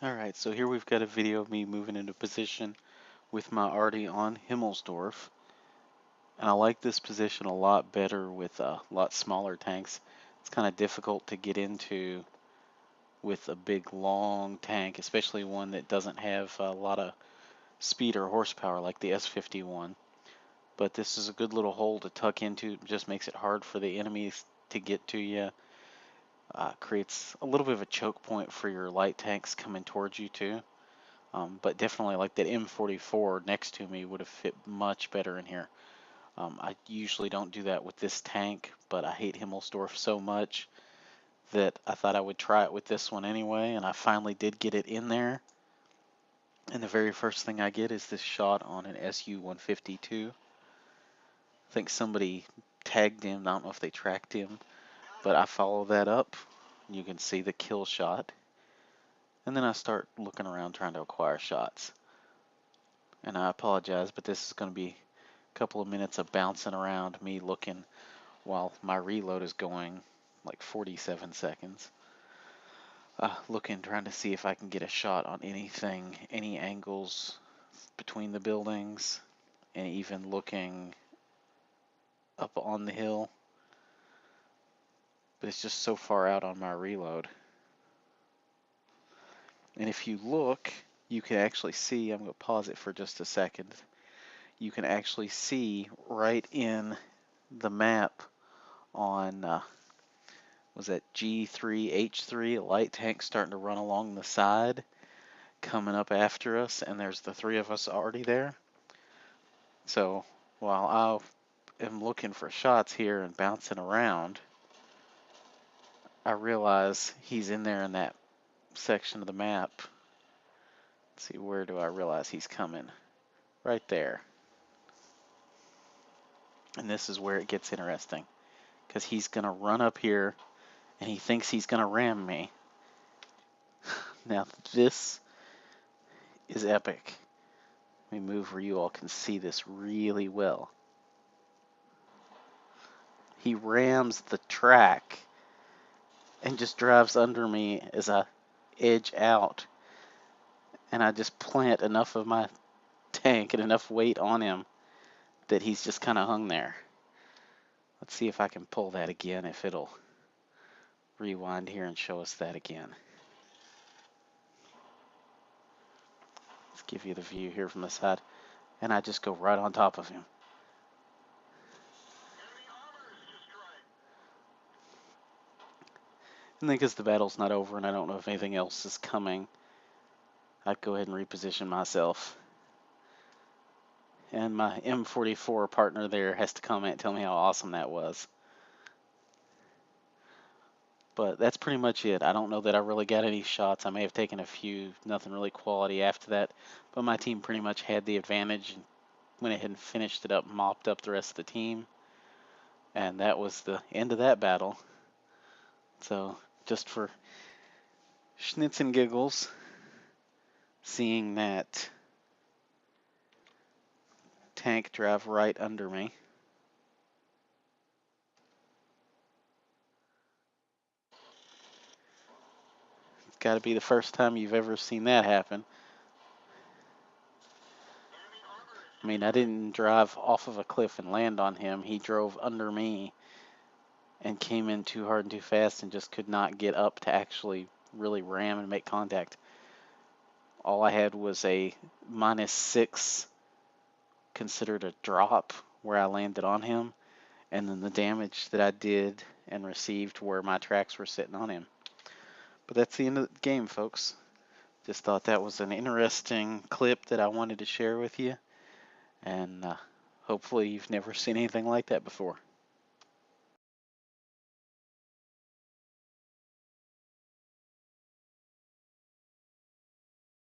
Alright, so here we've got a video of me moving into position with my arty on Himmelsdorf. And I like this position a lot better with a lot smaller tanks. It's kind of difficult to get into with a big long tank, especially one that doesn't have a lot of speed or horsepower like the S51. But this is a good little hole to tuck into. It just makes it hard for the enemies to get to you. Creates a little bit of a choke point for your light tanks coming towards you too. But definitely like that M44 next to me would have fit much better in here. I usually don't do that with this tank, but I hate Himmelsdorf so much that I thought I would try it with this one anyway, and I finally did get it in there. And the very first thing I get is this shot on an SU-152. I think somebody tagged him. I don't know if they tracked him, but I follow that up. You can see the kill shot. And then I start looking around trying to acquire shots. And I apologize, but this is going to be a couple of minutes of bouncing around, me looking while my reload is going like 47 seconds. Looking, trying to see if I can get a shot on anything, any angles between the buildings, and even looking up on the hill. But it's just so far out on my reload. And if you look, you can actually see, I'm going to pause it for just a second. You can actually see right in the map on, was that G3H3, a light tank starting to run along the side, coming up after us, and there's the three of us already there. So while I am looking for shots here and bouncing around, I realize he's in there in that section of the map. Let's see, where do I realize he's coming? Right there. And this is where it gets interesting, because he's going to run up here and he thinks he's going to ram me. Now this is epic. Let me move where you all can see this really well. He rams the track and just drives under me as I edge out. And I just plant enough of my tank and enough weight on him that he's just kind of hung there. Let's see if I can pull that again, if it'll rewind here and show us that again. Let's give you the view here from the side. And I just go right on top of him. And then because the battle's not over and I don't know if anything else is coming, I'd go ahead and reposition myself. And my M44 partner there has to comment and tell me how awesome that was. But that's pretty much it. I don't know that I really got any shots. I may have taken a few, nothing really quality after that. But my team pretty much had the advantage and went ahead and finished it up, mopped up the rest of the team. And that was the end of that battle. So just for schnitz and giggles, seeing that tank drive right under me. It's got to be the first time you've ever seen that happen. I mean, I didn't drive off of a cliff and land on him. He drove under me and came in too hard and too fast and just could not get up to actually really ram and make contact. All I had was a -6 considered a drop where I landed on him, and then the damage that I did and received where my tracks were sitting on him. But that's the end of the game, folks. Just thought that was an interesting clip that I wanted to share with you, and hopefully you've never seen anything like that before.